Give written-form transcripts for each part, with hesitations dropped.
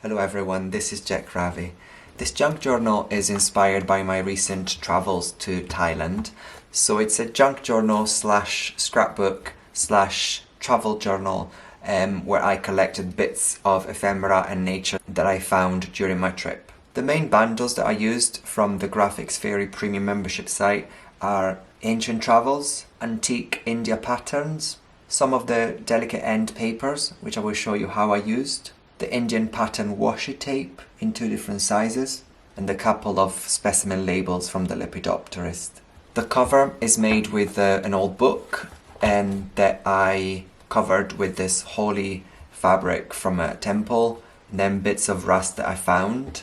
Hello everyone, this is Ravi. This junk journal is inspired by my recent travels to Thailand. So it's a junk journal slash scrapbook slash travel journal where I collected bits of ephemera and nature that I found during my trip. The main bundles that I used from the Graphics Fairy premium membership site are ancient travels, antique India patterns, some of the delicate end papers, which I will show you how I used, the Indian pattern washi tape in 2 different sizes, and a couple of specimen labels from the Lepidopterist. The cover is made with an old book and that I covered with this holy fabric from a temple, and then bits of rust that I found.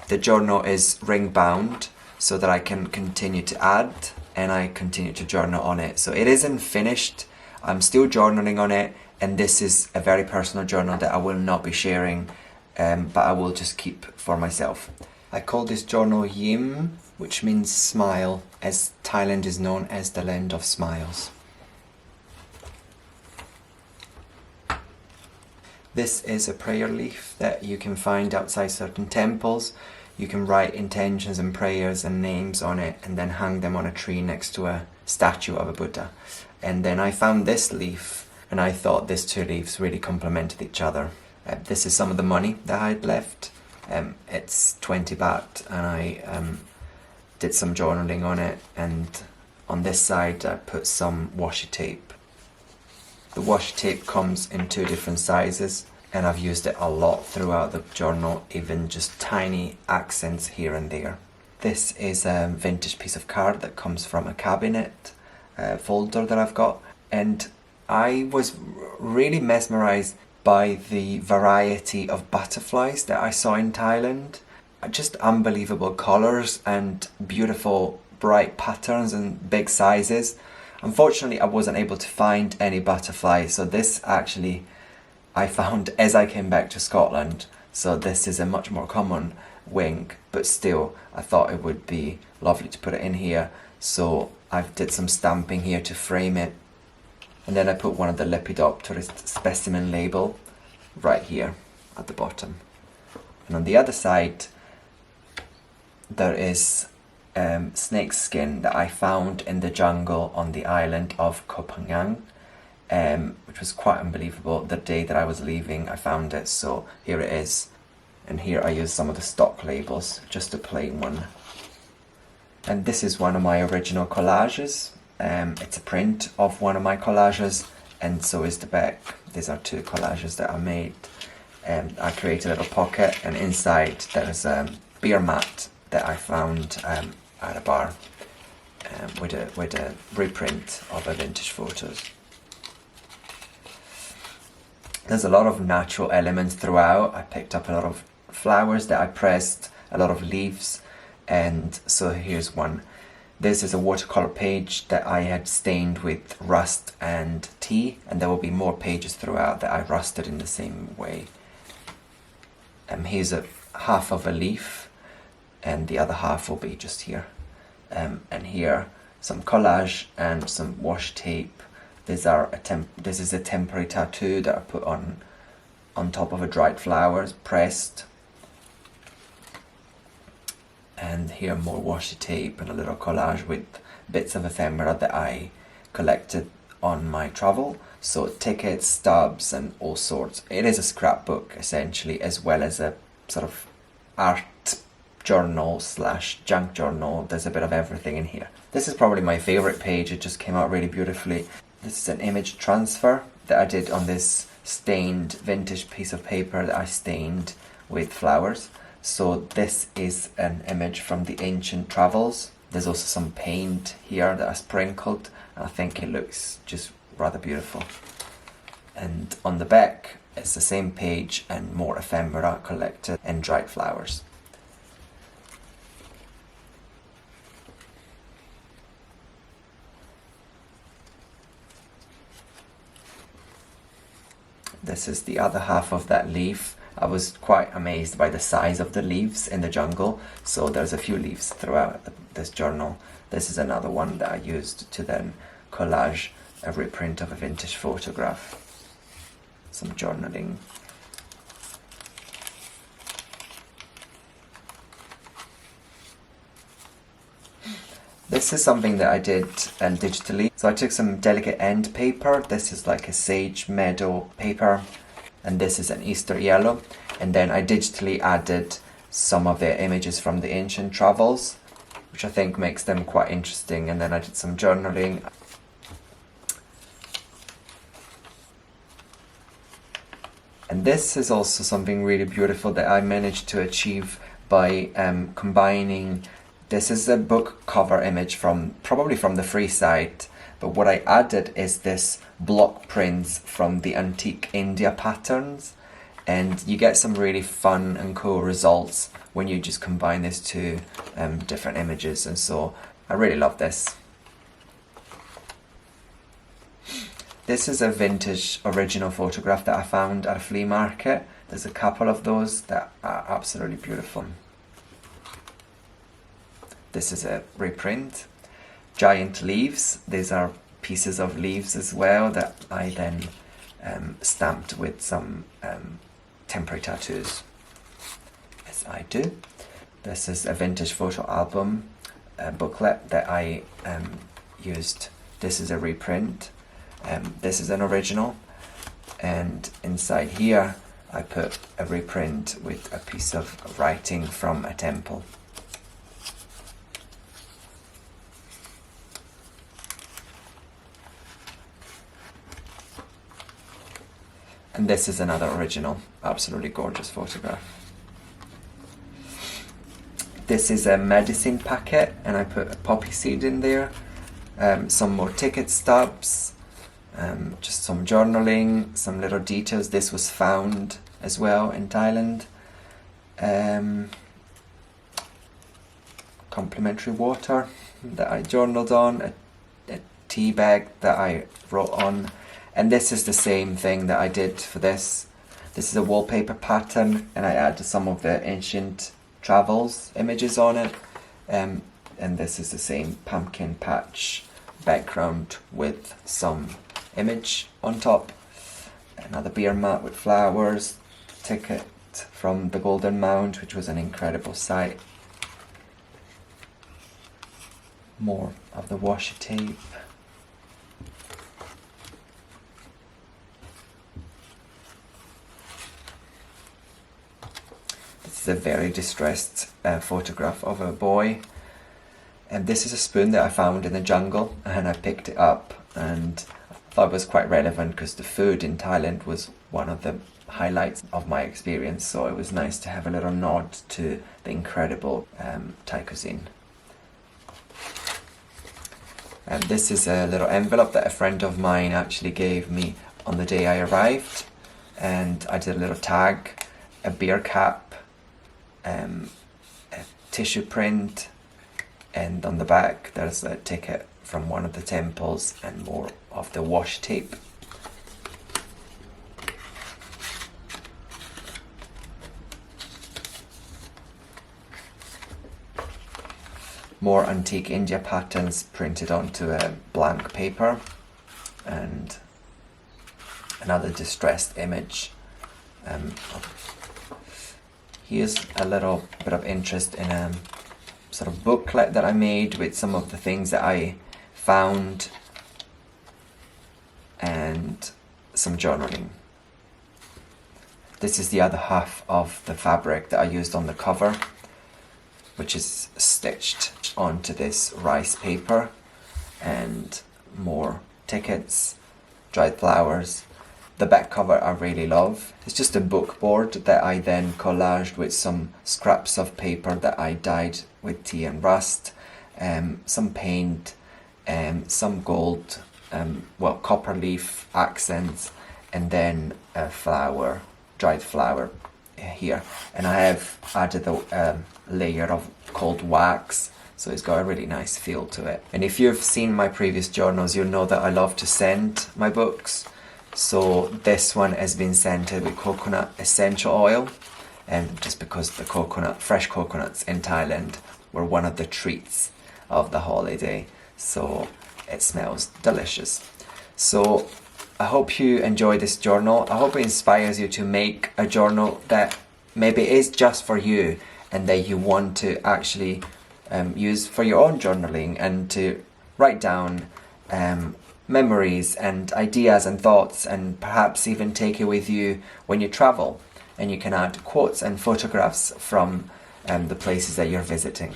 The journal is ring bound so that I can continue to add, and I continue to journal on it. So it isn't finished, I'm still journaling on it, and this is a very personal journal that I will not be sharing, but I will just keep for myself. I call this journal Yim, which means smile, as Thailand is known as the land of smiles. This is a prayer leaf that you can find outside certain temples. You can write intentions and prayers and names on it and then hang them on a tree next to a statue of a Buddha. And then I found this leaf and I thought these 2 leaves really complemented each other. This is some of the money that I had left. It's 20 baht, and I did some journaling on it, and on this side I put some washi tape. The washi tape comes in 2 different sizes, and I've used it a lot throughout the journal, even just tiny accents here and there. This is a vintage piece of card that comes from a cabinet folder that I've got, and I was really mesmerized by the variety of butterflies that I saw in Thailand. Just unbelievable colors and beautiful bright patterns and big sizes. Unfortunately, I wasn't able to find any butterflies, so this actually I found as I came back to Scotland. So this is a much more common wing, but still I thought it would be lovely to put it in here. So I did some stamping here to frame it. And then I put one of the Lepidopterist specimen label right here at the bottom. And on the other side, there is snake skin that I found in the jungle on the island of Koh Phangan, which was quite unbelievable. The day that I was leaving, I found it, so here it is. And here I used some of the stock labels, just a plain one. And this is one of my original collages. It's a print of one of my collages, and so is the back. These are 2 collages that I made. I created a little pocket, and inside there is a beer mat that I found at a bar with a reprint of a vintage photos. There's a lot of natural elements throughout. I picked up a lot of flowers that I pressed, a lot of leaves, and so here's one. This is a watercolor page that I had stained with rust and tea, and there will be more pages throughout that I rusted in the same way. Here's a half of a leaf, and the other half will be just here. And here, some collage and some washi tape. This is a temporary tattoo that I put on top of a dried flowers, pressed. And here more washi tape and a little collage with bits of ephemera that I collected on my travel. So tickets, stubs and all sorts. It is a scrapbook essentially, as well as a sort of art journal slash junk journal. There's a bit of everything in here. This is probably my favorite page. It just came out really beautifully. This is an image transfer that I did on this stained vintage piece of paper that I stained with flowers. So this is an image from the ancient travels. There's also some paint here that I sprinkled, and I think it looks just rather beautiful. And on the back, it's the same page and more ephemera collected and dried flowers. This is the other half of that leaf. I was quite amazed by the size of the leaves in the jungle, so there's a few leaves throughout this journal. This is another one that I used to then collage a reprint of a vintage photograph. Some journaling. This is something that I did digitally. So I took some delicate end paper. This is like a sage meadow paper, and this is an Easter yellow. And then I digitally added some of the images from the ancient travels, which I think makes them quite interesting. And then I did some journaling. And this is also something really beautiful that I managed to achieve by combining. This is a book cover image from probably from the free site, but what I added is this block prints from the antique India patterns, and you get some really fun and cool results when you just combine these two different images, and so I really love this. This is a vintage original photograph that I found at a flea market. There's a couple of those that are absolutely beautiful. This is a reprint. Giant leaves. These are pieces of leaves as well that I then stamped with some temporary tattoos, as I do. This is a vintage photo album booklet that I used. This is a reprint. This is an original, and inside here I put a reprint with a piece of writing from a temple. And this is another original, absolutely gorgeous photograph. This is a medicine packet, and I put a poppy seed in there, some more ticket stubs, just some journaling, some little details. This was found as well in Thailand. Complimentary water that I journaled on, a tea bag that I wrote on, and this is the same thing that I did for this. This is a wallpaper pattern, and I added some of the ancient travels images on it, and this is the same pumpkin patch background with some image on top. Another beer mat with flowers, ticket from the Golden Mound, which was an incredible sight. More of the washi tape. This is a very distressed photograph of a boy. And this is a spoon that I found in the jungle, and I picked it up, and I thought it was quite relevant because the food in Thailand was one of the highlights of my experience, so it was nice to have a little nod to the incredible Thai cuisine. And this is a little envelope that a friend of mine actually gave me on the day I arrived, and I did a little tag, a beer cap, a tissue print, and on the back there's a ticket from one of the temples and more of the washi tape. More antique India patterns printed onto a blank paper, and another distressed image. Here's a little bit of interest in a sort of booklet that I made with some of the things that I found and some journaling. This is the other half of the fabric that I used on the cover, which is stitched onto this rice paper, and more tickets, dried flowers. The back cover I really love. It's just a book board that I then collaged with some scraps of paper that I dyed with tea and rust, some paint, some gold, copper leaf accents, and then a flower, dried flower here. And I have added a layer of cold wax, so it's got a really nice feel to it. And if you've seen my previous journals, you'll know that I love to scent my books. So this one has been scented with coconut essential oil, and just because the fresh coconuts in Thailand were one of the treats of the holiday, so it smells delicious. So I hope you enjoy this journal. I hope it inspires you to make a journal that maybe is just for you, and that you want to actually use for your own journaling and to write down memories and ideas and thoughts, and perhaps even take it with you when you travel, and you can add quotes and photographs from the places that you're visiting.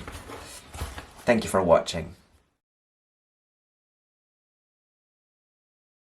Thank you for watching.